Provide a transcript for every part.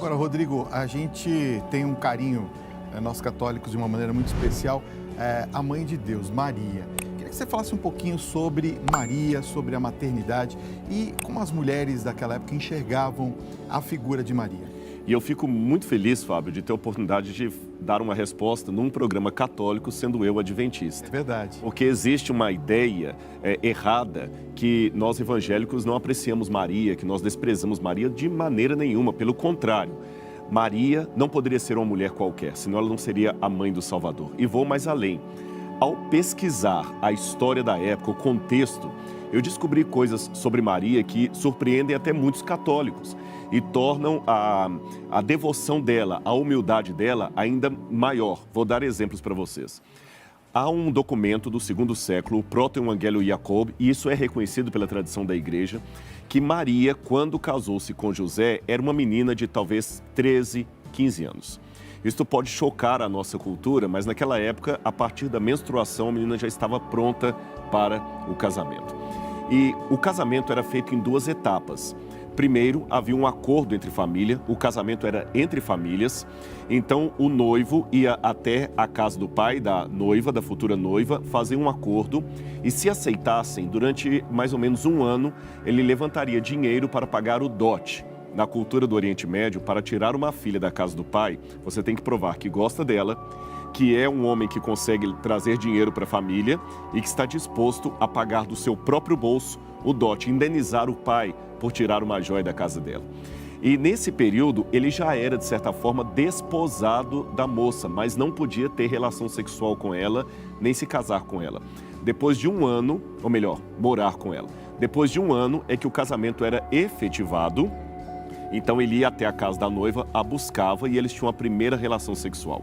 Agora, Rodrigo, a gente tem um carinho, nós católicos, de uma maneira muito especial, a Mãe de Deus, Maria. Queria que você falasse um pouquinho sobre Maria, sobre a maternidade e como as mulheres daquela época enxergavam a figura de Maria. E eu fico muito feliz, Fábio, de ter a oportunidade de dar uma resposta num programa católico, sendo eu adventista. É verdade. Porque existe uma ideia errada que nós evangélicos não apreciamos Maria, que nós desprezamos Maria de maneira nenhuma. Pelo contrário, Maria não poderia ser uma mulher qualquer, senão ela não seria a mãe do Salvador. E vou mais além. Ao pesquisar a história da época, o contexto, eu descobri coisas sobre Maria que surpreendem até muitos católicos e tornam a devoção dela, a humildade dela ainda maior. Vou dar exemplos para vocês. Há um documento do segundo século, o Proto-Evangelho Jacob, e isso é reconhecido pela tradição da igreja, que Maria, quando casou-se com José, era uma menina de talvez 13, 15 anos. Isto pode chocar a nossa cultura, mas naquela época, a partir da menstruação, a menina já estava pronta para o casamento. E o casamento era feito em duas etapas. Primeiro, havia um acordo entre família, o casamento era entre famílias, então o noivo ia até a casa do pai da noiva, da futura noiva, fazer um acordo e se aceitassem, durante mais ou menos um ano, ele levantaria dinheiro para pagar o dote. Na cultura do Oriente Médio, para tirar uma filha da casa do pai, você tem que provar que gosta dela, que é um homem que consegue trazer dinheiro para a família e que está disposto a pagar do seu próprio bolso o dote, indenizar o pai por tirar uma joia da casa dela. E nesse período, ele já era, de certa forma, desposado da moça, mas não podia ter relação sexual com ela, nem se casar com ela. Depois de um ano, ou melhor, morar com ela. Depois de um ano é que o casamento era efetivado. Então ele ia até a casa da noiva, a buscava e eles tinham a primeira relação sexual.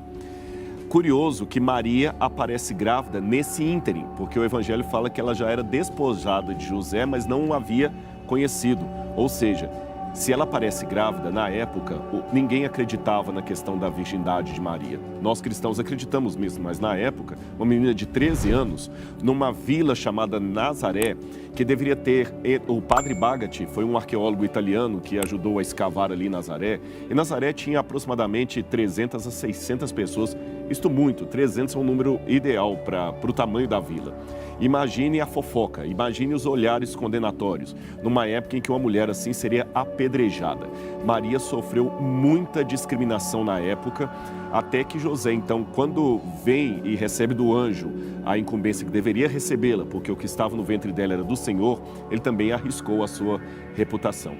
Curioso que Maria aparece grávida nesse ínterim, porque o Evangelho fala que ela já era desposada de José, mas não o havia conhecido. Ou seja, se ela aparece grávida, na época, ninguém acreditava na questão da virgindade de Maria. Nós cristãos acreditamos mesmo, mas na época, uma menina de 13 anos, numa vila chamada Nazaré, que deveria ter... O padre Bagatti foi um arqueólogo italiano que ajudou a escavar ali Nazaré. E Nazaré tinha aproximadamente 300 a 600 pessoas. Isto muito, 300 é um número ideal para o tamanho da vila. Imagine a fofoca, imagine os olhares condenatórios, numa época em que uma mulher assim seria apedrejada. Maria sofreu muita discriminação na época, até que José, então, quando vem e recebe do anjo a incumbência que deveria recebê-la, porque o que estava no ventre dela era do Senhor, ele também arriscou a sua reputação.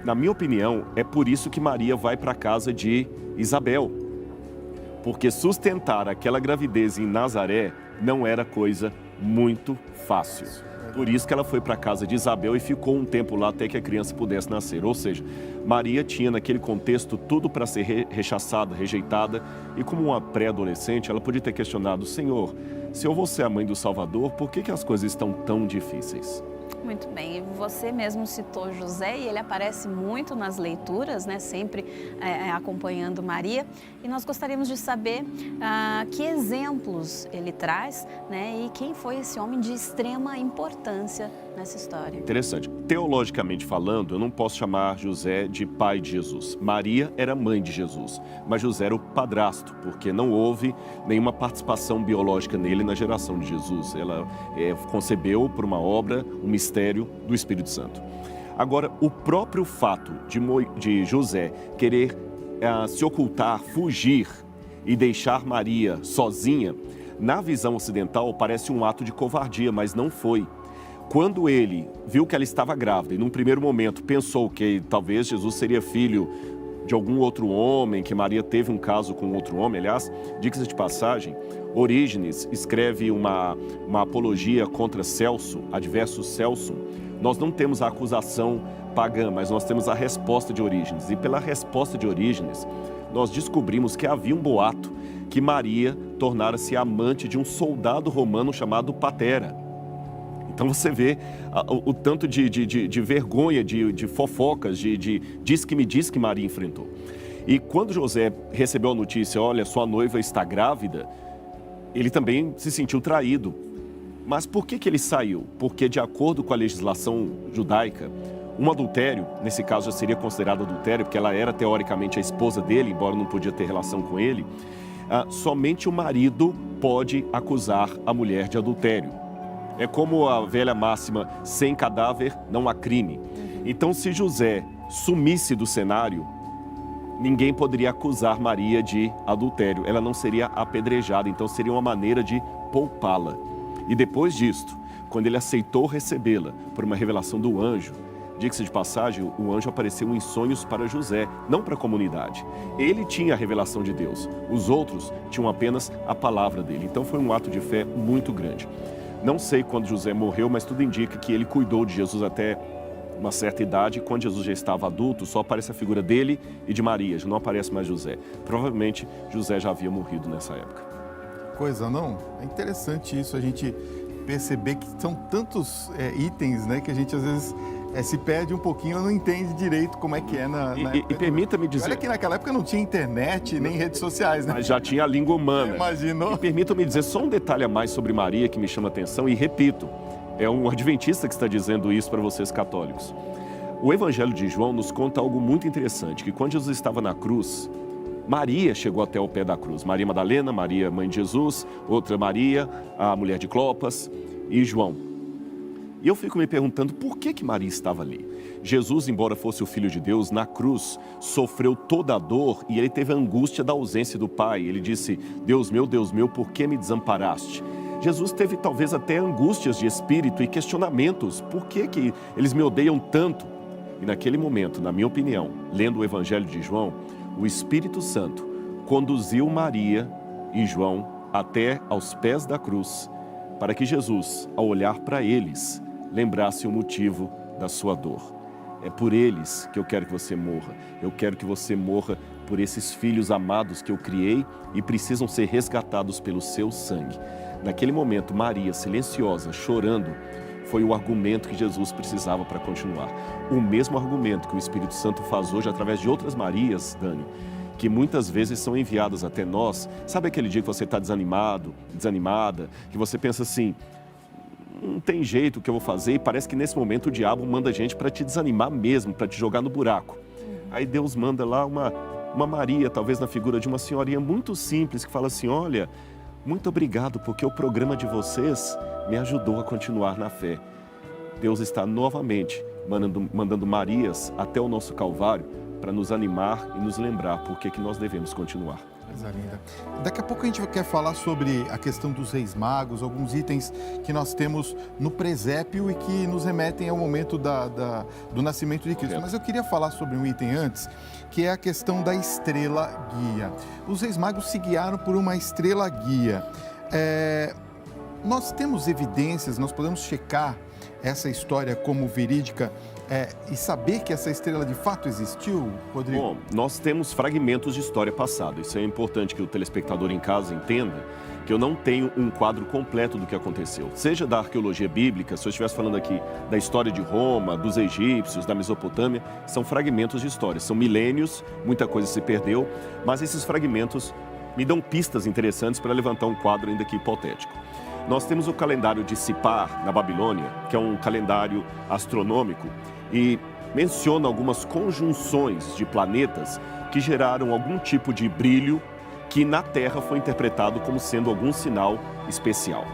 Na minha opinião, é por isso que Maria vai para a casa de Isabel, porque sustentar aquela gravidez em Nazaré não era coisa muito fácil. Por isso que ela foi para a casa de Isabel e ficou um tempo lá até que a criança pudesse nascer. Ou seja, Maria tinha naquele contexto tudo para ser rechaçada, rejeitada. E como uma pré-adolescente, ela podia ter questionado: Senhor, se eu vou ser a mãe do Salvador, por que as coisas estão tão difíceis? Muito bem, e você mesmo citou José e ele aparece muito nas leituras, né, sempre acompanhando Maria, e nós gostaríamos de saber que exemplos ele traz, né, e quem foi esse homem de extrema importância nessa história. Interessante. Teologicamente falando, eu não posso chamar José de pai de Jesus. Maria era mãe de Jesus, mas José era o padrasto, porque não houve nenhuma participação biológica nele na geração de Jesus. Ela concebeu por uma obra, um mistério do Espírito Santo. Agora, o próprio fato de José querer se ocultar, fugir e deixar Maria sozinha, na visão ocidental parece um ato de covardia, mas não foi. Quando ele viu que ela estava grávida e num primeiro momento pensou que talvez Jesus seria filho de algum outro homem, que Maria teve um caso com outro homem, aliás, diga-se de passagem, Orígenes escreve uma apologia contra Celso, adverso Celso. Nós não temos a acusação pagã, mas nós temos a resposta de Orígenes. E pela resposta de Orígenes, nós descobrimos que havia um boato que Maria tornara-se amante de um soldado romano chamado Patera. Então você vê o tanto de vergonha, de fofocas, de diz que Maria enfrentou. E quando José recebeu a notícia, olha, sua noiva está grávida, ele também se sentiu traído. Mas por que ele saiu? Porque de acordo com a legislação judaica, Um adultério, nesse caso já seria considerado adultério, porque ela era teoricamente a esposa dele, embora não podia ter relação com ele. Somente o marido pode acusar a mulher de adultério. É como a velha máxima, sem cadáver não há crime. Então, se José sumisse do cenário, ninguém poderia acusar Maria de adultério. Ela não seria apedrejada, então seria uma maneira de poupá-la. E depois disto, quando ele aceitou recebê-la por uma revelação do anjo, diga-se de passagem, o anjo apareceu em sonhos para José, não para a comunidade. Ele tinha a revelação de Deus, os outros tinham apenas a palavra dele. Então foi um ato de fé muito grande. Não sei quando José morreu, mas tudo indica que ele cuidou de Jesus até uma certa idade. Quando Jesus já estava adulto, só aparece a figura dele e de Maria, já não aparece mais José. Provavelmente José já havia morrido nessa época. Coisa, não? É interessante isso, a gente perceber que são tantos itens, né, que a gente às vezes se perde um pouquinho, não entende direito como é que é na E permita-me dizer... Olha que naquela época não tinha internet, nem redes sociais, né? Mas já tinha a língua humana. Imaginou? E permita-me dizer só um detalhe a mais sobre Maria que me chama a atenção, e repito, é um adventista que está dizendo isso para vocês católicos. O Evangelho de João nos conta algo muito interessante, que quando Jesus estava na cruz, Maria chegou até o pé da cruz. Maria Madalena, Maria, mãe de Jesus, outra Maria, a mulher de Clopas e João. E eu fico me perguntando por que Maria estava ali. Jesus, embora fosse o Filho de Deus, na cruz sofreu toda a dor e ele teve a angústia da ausência do Pai. Ele disse, Deus meu, por que me desamparaste? Jesus teve talvez até angústias de espírito e questionamentos. Por que eles me odeiam tanto? E naquele momento, na minha opinião, lendo o Evangelho de João, o Espírito Santo conduziu Maria e João até aos pés da cruz, para que Jesus, ao olhar para eles, lembrasse o motivo da sua dor. É por eles que eu quero que você morra. Eu quero que você morra por esses filhos amados que eu criei e precisam ser resgatados pelo seu sangue. Naquele momento, Maria, silenciosa, chorando, foi o argumento que Jesus precisava para continuar. O mesmo argumento que o Espírito Santo faz hoje através de outras Marias, Dani, que muitas vezes são enviadas até nós. Sabe aquele dia que você está desanimado, desanimada, que você pensa assim, não tem jeito o que eu vou fazer, e parece que nesse momento o diabo manda gente para te desanimar mesmo, para te jogar no buraco. Aí Deus manda lá uma Maria, talvez na figura de uma senhorinha muito simples, que fala assim, olha, muito obrigado, porque o programa de vocês me ajudou a continuar na fé. Deus está novamente mandando Marias até o nosso Calvário para nos animar e nos lembrar por que nós devemos continuar. Coisa linda. Daqui a pouco a gente quer falar sobre a questão dos reis magos, alguns itens que nós temos no presépio e que nos remetem ao momento do nascimento de Cristo. Mas eu queria falar sobre um item antes, que é a questão da estrela guia. Os reis magos se guiaram por uma estrela guia. Nós temos evidências, nós podemos checar essa história como verídica e saber que essa estrela de fato existiu, Rodrigo? Bom, nós temos fragmentos de história passada. Isso é importante que o telespectador em casa entenda, que eu não tenho um quadro completo do que aconteceu. Seja da arqueologia bíblica, se eu estivesse falando aqui da história de Roma, dos egípcios, da Mesopotâmia, são fragmentos de história. São milênios, muita coisa se perdeu, mas esses fragmentos me dão pistas interessantes para levantar um quadro ainda que hipotético. Nós temos o calendário de Sipar, na Babilônia, que é um calendário astronômico e menciona algumas conjunções de planetas que geraram algum tipo de brilho que na Terra foi interpretado como sendo algum sinal especial.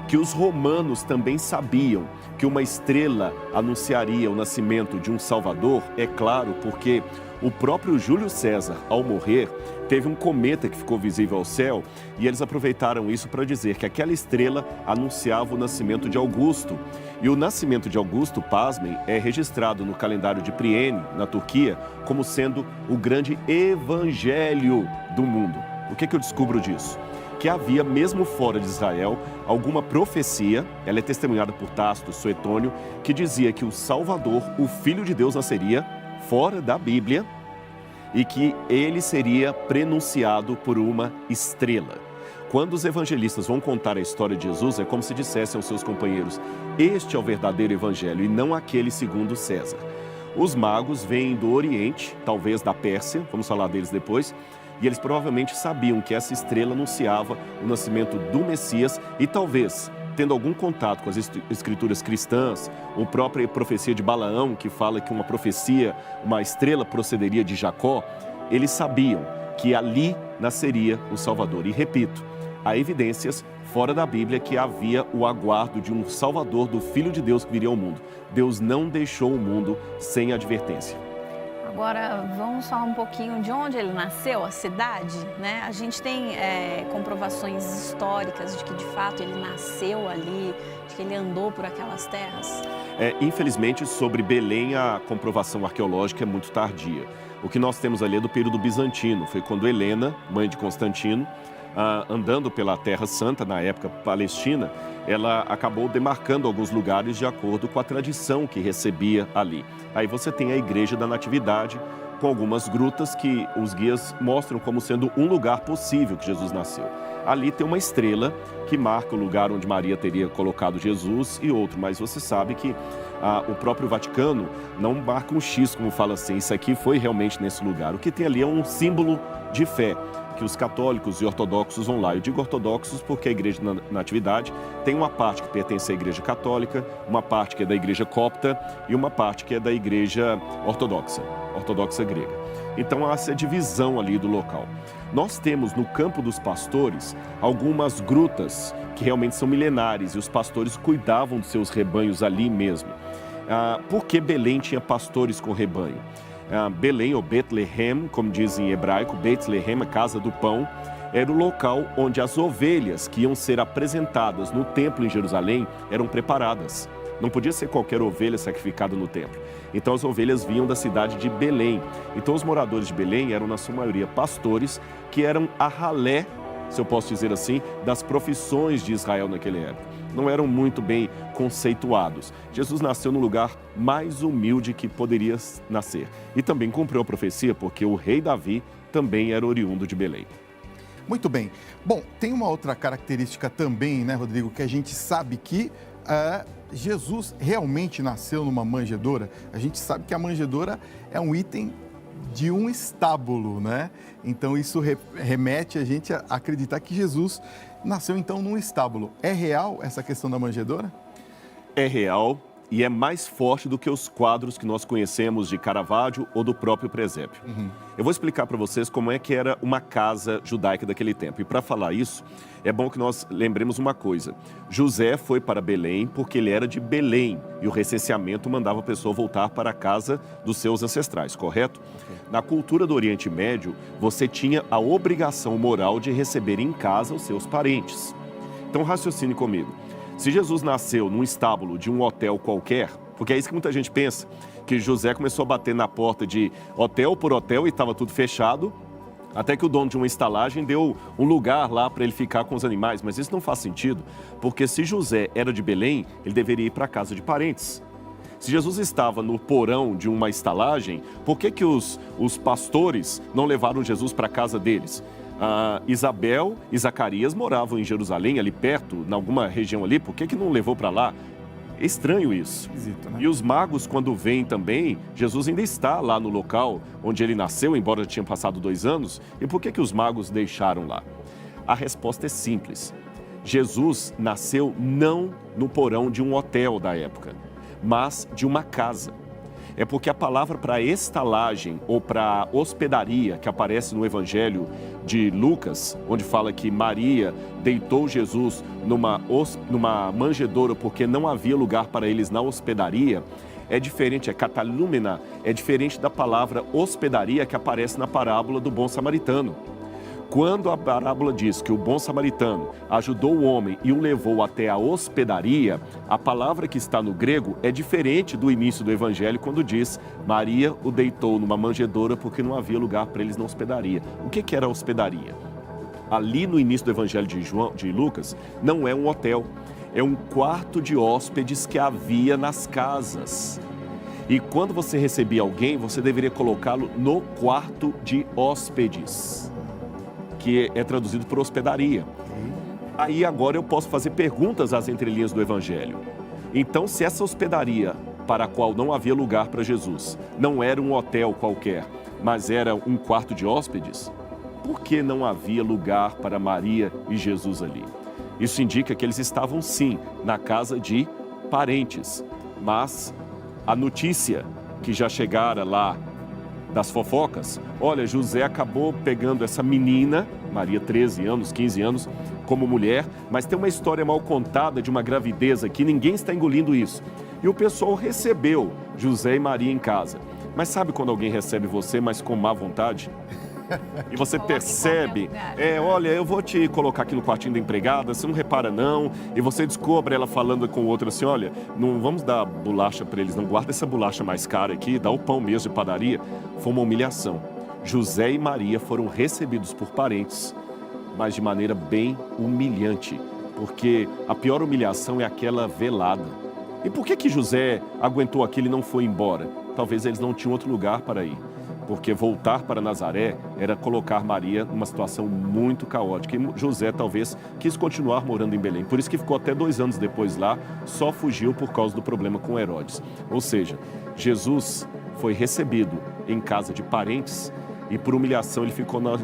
Que os romanos também sabiam que uma estrela anunciaria o nascimento de um Salvador, é claro, porque o próprio Júlio César, ao morrer, teve um cometa que ficou visível ao céu e eles aproveitaram isso para dizer que aquela estrela anunciava o nascimento de Augusto. E o nascimento de Augusto, pasmem, é registrado no calendário de Priene, na Turquia, como sendo o grande evangelho do mundo. O que eu descubro disso? Que havia, mesmo fora de Israel, alguma profecia, ela é testemunhada por Tácito, Suetônio, que dizia que o Salvador, o Filho de Deus, nasceria fora da Bíblia e que ele seria prenunciado por uma estrela. Quando os evangelistas vão contar a história de Jesus, é como se dissessem aos seus companheiros, este é o verdadeiro evangelho e não aquele segundo César. Os magos vêm do Oriente, talvez da Pérsia, vamos falar deles depois, e eles provavelmente sabiam que essa estrela anunciava o nascimento do Messias e talvez tendo algum contato com as escrituras cristãs, ou própria profecia de Balaão, que fala que uma estrela procederia de Jacó, eles sabiam que ali nasceria o Salvador. E repito, há evidências fora da Bíblia que havia o aguardo de um Salvador, do Filho de Deus que viria ao mundo. Deus não deixou o mundo sem advertência. Agora, vamos falar um pouquinho de onde ele nasceu, a cidade, né? A gente tem comprovações históricas de que, de fato, ele nasceu ali, de que ele andou por aquelas terras? Infelizmente, sobre Belém, a comprovação arqueológica é muito tardia. O que nós temos ali é do período bizantino. Foi quando Helena, mãe de Constantino, andando pela Terra Santa, na época Palestina, ela acabou demarcando alguns lugares de acordo com a tradição que recebia ali. Aí você tem a Igreja da Natividade, com algumas grutas que os guias mostram como sendo um lugar possível que Jesus nasceu. Ali tem uma estrela que marca o lugar onde Maria teria colocado Jesus e outro, mas você sabe que o próprio Vaticano não marca um X, como fala assim, isso aqui foi realmente nesse lugar. O que tem ali é um símbolo de fé, que os católicos e ortodoxos vão lá. Eu digo ortodoxos porque a Igreja da Natividade tem uma parte que pertence à Igreja Católica, uma parte que é da Igreja Copta e uma parte que é da Igreja ortodoxa grega. Então há essa divisão ali do local. Nós temos no Campo dos Pastores algumas grutas que realmente são milenares e os pastores cuidavam dos seus rebanhos ali mesmo. Por que Belém tinha pastores com rebanho? Belém, ou Betlehem, como dizem em hebraico, Betlehem, a casa do pão, era o local onde as ovelhas que iam ser apresentadas no templo em Jerusalém eram preparadas. Não podia ser qualquer ovelha sacrificada no templo. Então as ovelhas vinham da cidade de Belém. Então os moradores de Belém eram, na sua maioria, pastores que eram a ralé, se eu posso dizer assim, das profissões de Israel naquela época. Não eram muito bem conceituados. Jesus nasceu no lugar mais humilde que poderia nascer. E também cumpriu a profecia, porque o rei Davi também era oriundo de Belém. Muito bem. Bom, tem uma outra característica também, né, Rodrigo, que a gente sabe que Jesus realmente nasceu numa manjedoura. A gente sabe que a manjedoura é um item de um estábulo, né? Então isso remete a gente a acreditar que Jesus nasceu então num estábulo. É real essa questão da manjedoura? É real e é mais forte do que os quadros que nós conhecemos de Caravaggio ou do próprio presépio. Eu vou explicar para vocês como é que era uma casa judaica daquele tempo. E para falar isso, é bom que nós lembremos uma coisa. José foi para Belém porque ele era de Belém e o recenseamento mandava a pessoa voltar para a casa dos seus ancestrais, correto? Na cultura do Oriente Médio, você tinha a obrigação moral de receber em casa os seus parentes. Então raciocine comigo. Se Jesus nasceu num estábulo de um hotel qualquer, porque é isso que muita gente pensa, que José começou a bater na porta de hotel por hotel e estava tudo fechado, até que o dono de uma estalagem deu um lugar lá para ele ficar com os animais. Mas isso não faz sentido, porque se José era de Belém, ele deveria ir para a casa de parentes. Se Jesus estava no porão de uma estalagem, por que os pastores não levaram Jesus para a casa deles? Isabel e Zacarias moravam em Jerusalém, ali perto, em alguma região ali, por que não levou para lá? É estranho isso. Esquisito, né? E os magos, quando vêm também, Jesus ainda está lá no local onde ele nasceu, embora já tinha passado 2 anos, e por que os magos deixaram lá? A resposta é simples. Jesus nasceu não no porão de um hotel da época, mas de uma casa. É porque a palavra para estalagem ou para hospedaria, que aparece no Evangelho de Lucas, onde fala que Maria deitou Jesus numa manjedoura porque não havia lugar para eles na hospedaria, é diferente, é catalúmena, é diferente da palavra hospedaria que aparece na parábola do bom samaritano. Quando a parábola diz que o bom samaritano ajudou o homem e o levou até a hospedaria, a palavra que está no grego é diferente do início do evangelho, quando diz Maria o deitou numa manjedoura porque não havia lugar para eles na hospedaria. O que era a hospedaria? Ali no início do evangelho de Lucas, não é um hotel, é um quarto de hóspedes que havia nas casas. E quando você recebia alguém, você deveria colocá-lo no quarto de hóspedes, que é traduzido por hospedaria. Aí agora eu posso fazer perguntas às entrelinhas do Evangelho. Então, se essa hospedaria, para a qual não havia lugar para Jesus, não era um hotel qualquer, mas era um quarto de hóspedes, por que não havia lugar para Maria e Jesus ali? Isso indica que eles estavam, sim, na casa de parentes. Mas a notícia que já chegara lá das fofocas, olha, José acabou pegando essa menina, Maria, 13 anos, 15 anos, como mulher, mas tem uma história mal contada de uma gravidez aqui, ninguém está engolindo isso. E o pessoal recebeu José e Maria em casa. Mas sabe quando alguém recebe você, mas com má vontade? E você percebe, olha, eu vou te colocar aqui no quartinho da empregada, você não repara não, e você descobre ela falando com o outro assim, olha, não vamos dar bolacha para eles, não guarda essa bolacha mais cara aqui, dá o pão mesmo de padaria. Foi uma humilhação. José e Maria foram recebidos por parentes, mas de maneira bem humilhante, porque a pior humilhação é aquela velada. E por que José aguentou aquilo e não foi embora? Talvez eles não tinham outro lugar para ir. Porque voltar para Nazaré era colocar Maria numa situação muito caótica. E José talvez quis continuar morando em Belém. Por isso que ficou até 2 anos depois lá, só fugiu por causa do problema com Herodes. Ou seja, Jesus foi recebido em casa de parentes e por humilhação ele ficou na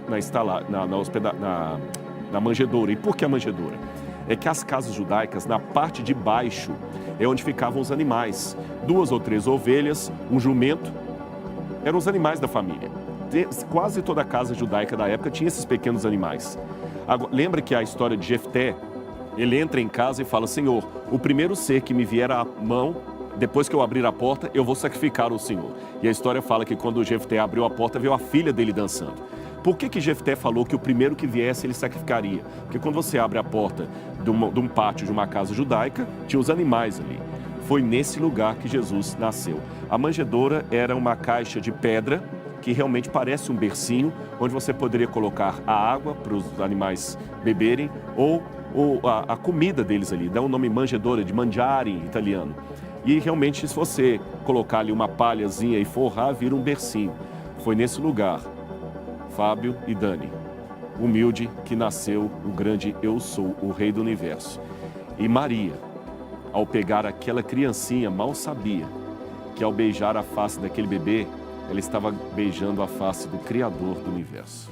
manjedoura. E por que a manjedoura? É que as casas judaicas, na parte de baixo, é onde ficavam os animais. 2 ou 3 ovelhas, um jumento, eram os animais da família. Quase toda a casa judaica da época tinha esses pequenos animais. Agora, lembra que a história de Jefté, ele entra em casa e fala, Senhor, o primeiro ser que me vier à mão, depois que eu abrir a porta, eu vou sacrificar o Senhor. E a história fala que quando Jefté abriu a porta, veio a filha dele dançando. Por que Jefté falou que o primeiro que viesse ele sacrificaria? Porque quando você abre a porta de um pátio de uma casa judaica, tinha os animais ali. Foi nesse lugar que Jesus nasceu. A manjedoura era uma caixa de pedra que realmente parece um bercinho, onde você poderia colocar a água para os animais beberem ou a comida deles ali. Dá o nome manjedoura, de mangiare em italiano. E realmente, se você colocar ali uma palhazinha e forrar, vira um bercinho. Foi nesse lugar, Fábio e Dani, humilde, que nasceu o grande Eu Sou, o Rei do Universo. E Maria, ao pegar aquela criancinha, mal sabia que ao beijar a face daquele bebê, ela estava beijando a face do Criador do Universo.